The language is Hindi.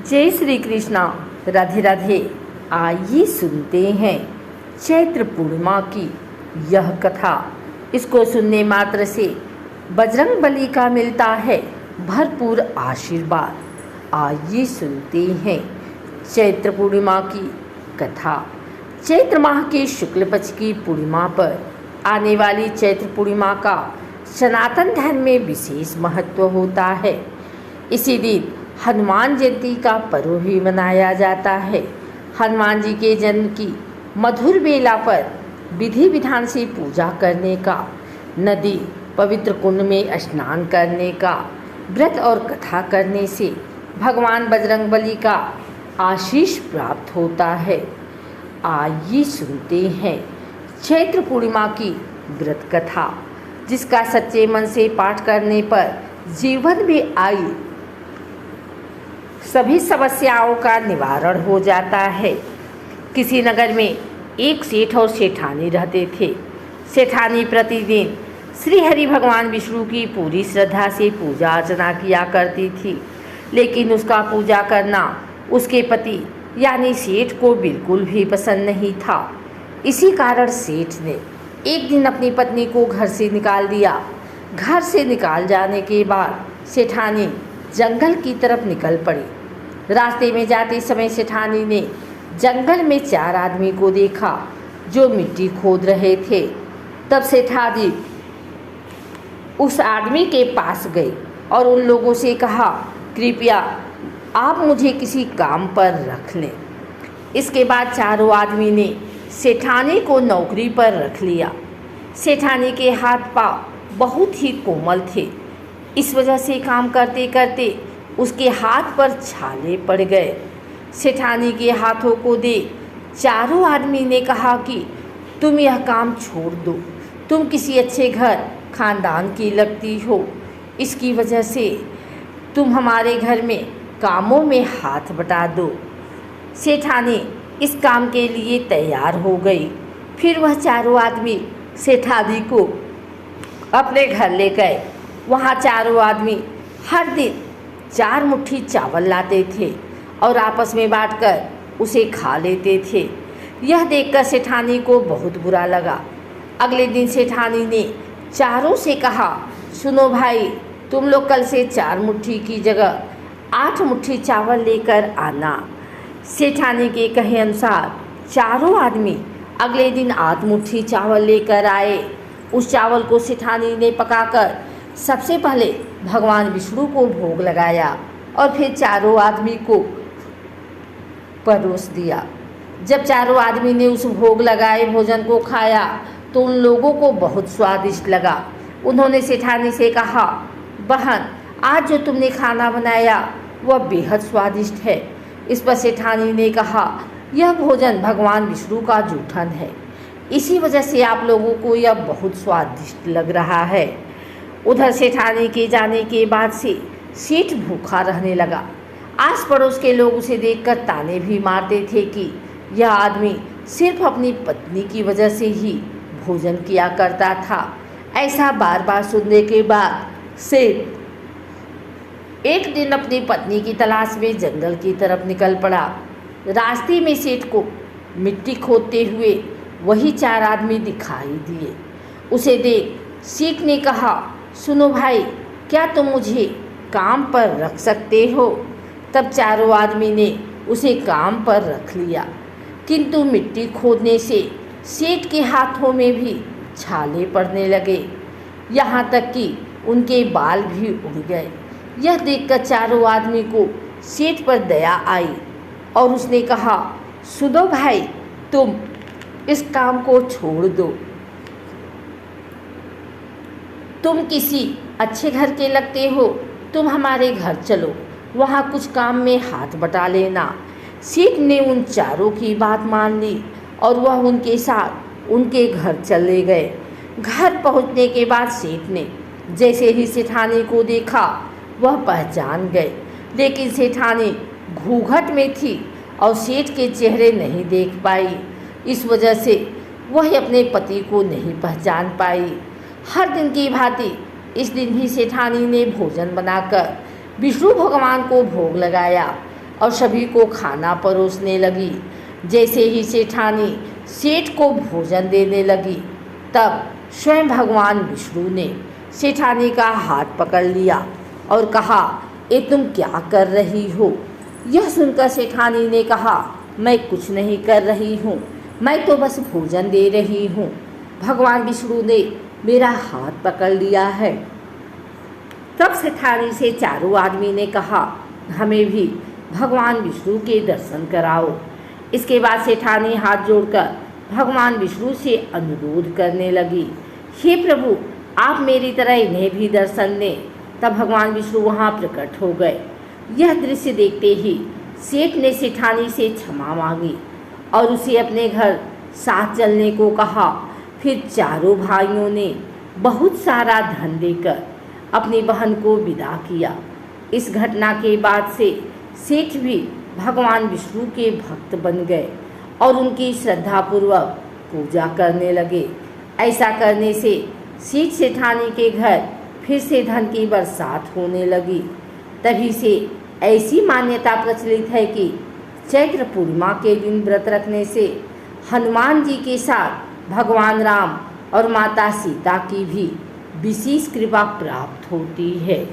जय श्री कृष्णा। राधे राधे। आइए सुनते हैं चैत्र पूर्णिमा की यह कथा। इसको सुनने मात्र से बजरंगबली का मिलता है भरपूर आशीर्वाद। आइए सुनते हैं चैत्र पूर्णिमा की कथा। चैत्र माह के शुक्ल पक्ष की पूर्णिमा पर आने वाली चैत्र पूर्णिमा का सनातन धर्म में विशेष महत्व होता है। इसी दिन हनुमान जयंती का पर्व भी मनाया जाता है। हनुमान जी के जन्म की मधुर बेला पर विधि विधान से पूजा करने का, नदी पवित्र कुंड में स्नान करने का, व्रत और कथा करने से भगवान बजरंगबली का आशीष प्राप्त होता है। आइए सुनते हैं चैत्र पूर्णिमा की व्रत कथा, जिसका सच्चे मन से पाठ करने पर जीवन में आई सभी समस्याओं का निवारण हो जाता है। किसी नगर में एक सेठ और सेठानी रहते थे। सेठानी प्रतिदिन श्री हरि भगवान विष्णु की पूरी श्रद्धा से पूजा अर्चना किया करती थी, लेकिन उसका पूजा करना उसके पति यानी सेठ को बिल्कुल भी पसंद नहीं था। इसी कारण सेठ ने एक दिन अपनी पत्नी को घर से निकाल दिया। घर से निकाल जाने के बाद सेठानी जंगल की तरफ निकल पड़ी। रास्ते में जाते समय सेठानी ने जंगल में 4 आदमी को देखा जो मिट्टी खोद रहे थे। तब सेठानी उस आदमी के पास गई और उन लोगों से कहा, कृपया आप मुझे किसी काम पर रख लें। इसके बाद चारों आदमी ने सेठानी को नौकरी पर रख लिया। सेठानी के हाथ पांव बहुत ही कोमल थे। इस वजह से काम करते करते उसके हाथ पर छाले पड़ गए। सेठानी के हाथों को देख चारों आदमी ने कहा कि तुम यह काम छोड़ दो, तुम किसी अच्छे घर खानदान की लगती हो, इसकी वजह से तुम हमारे घर में कामों में हाथ बटा दो। सेठानी इस काम के लिए तैयार हो गई। फिर वह चारों आदमी सेठानी को अपने घर ले गए। वहाँ चारों आदमी हर दिन 4 मुट्ठी चावल लाते थे और आपस में बांटकर उसे खा लेते थे। यह देखकर सेठानी को बहुत बुरा लगा। अगले दिन सेठानी ने चारों से कहा, सुनो भाई, तुम लोग कल से 4 मुट्ठी की जगह 8 मुट्ठी चावल लेकर आना। सेठानी के कहे अनुसार चारों आदमी अगले दिन 8 मुट्ठी चावल लेकर आए। उस चावल को सेठानी ने पकाकर सबसे पहले भगवान विष्णु को भोग लगाया और फिर चारों आदमी को परोस दिया। जब चारों आदमी ने उस भोग लगाए भोजन को खाया तो उन लोगों को बहुत स्वादिष्ट लगा। उन्होंने सेठानी से कहा, बहन, आज जो तुमने खाना बनाया वह बेहद स्वादिष्ट है। इस पर सेठानी ने कहा, यह भोजन भगवान विष्णु का जूठन है, इसी वजह से आप लोगों को यह बहुत स्वादिष्ट लग रहा है। उधर सेठानी के जाने के बाद से सेठ भूखा रहने लगा। आस पड़ोस के लोग उसे देखकर ताने भी मारते थे कि यह आदमी सिर्फ अपनी पत्नी की वजह से ही भोजन किया करता था। ऐसा बार बार सुनने के बाद सेठ एक दिन अपनी पत्नी की तलाश में जंगल की तरफ निकल पड़ा। रास्ते में सेठ को मिट्टी खोदते हुए वही 4 आदमी दिखाई दिए। उसे देख सेठ ने कहा, सुनो भाई, क्या तुम मुझे काम पर रख सकते हो? तब चारों आदमी ने उसे काम पर रख लिया, किंतु मिट्टी खोदने से सेठ के हाथों में भी छाले पड़ने लगे, यहाँ तक कि उनके बाल भी उड़ गए। यह देखकर चारों आदमी को सेठ पर दया आई और उसने कहा, सुनो भाई, तुम इस काम को छोड़ दो। तुम किसी अच्छे घर के लगते हो, तुम हमारे घर चलो, वहाँ कुछ काम में हाथ बटा लेना। सेठ ने उन चारों की बात मान ली और वह उनके साथ उनके घर चले गए। घर पहुँचने के बाद सेठ ने जैसे ही सेठानी को देखा वह पहचान गए, लेकिन सेठानी घूंघट में थी और सेठ के चेहरे नहीं देख पाई। इस वजह से वह अपने पति को नहीं पहचान पाई। हर दिन की भांति इस दिन भी सेठानी ने भोजन बनाकर विष्णु भगवान को भोग लगाया और सभी को खाना परोसने लगी। जैसे ही सेठानी सेठ को भोजन देने लगी, तब स्वयं भगवान विष्णु ने सेठानी का हाथ पकड़ लिया और कहा, ये तुम क्या कर रही हो? यह सुनकर सेठानी ने कहा, मैं कुछ नहीं कर रही हूँ, मैं तो बस भोजन दे रही हूँ। भगवान विष्णु ने मेरा हाथ पकड़ लिया है। तब सेठानी से चारों आदमी ने कहा, हमें भी भगवान विष्णु के दर्शन कराओ। इसके बाद सेठानी हाथ जोड़कर भगवान विष्णु से अनुरोध करने लगी, हे प्रभु, आप मेरी तरह इन्हें भी दर्शन दें। तब भगवान विष्णु वहाँ प्रकट हो गए। यह दृश्य देखते ही सेठ ने सेठानी से क्षमा मांगी और उसे अपने घर साथ चलने को कहा। फिर चारों भाइयों ने बहुत सारा धन देकर अपनी बहन को विदा किया। इस घटना के बाद से सेठ भी भगवान विष्णु के भक्त बन गए और उनकी श्रद्धापूर्वक पूजा करने लगे। ऐसा करने से सेठ सेठानी के घर फिर से धन की बरसात होने लगी। तभी से ऐसी मान्यता प्रचलित है कि चैत्र पूर्णिमा के दिन व्रत रखने से हनुमान जी के साथ भगवान राम और माता सीता की भी विशेष कृपा प्राप्त होती है।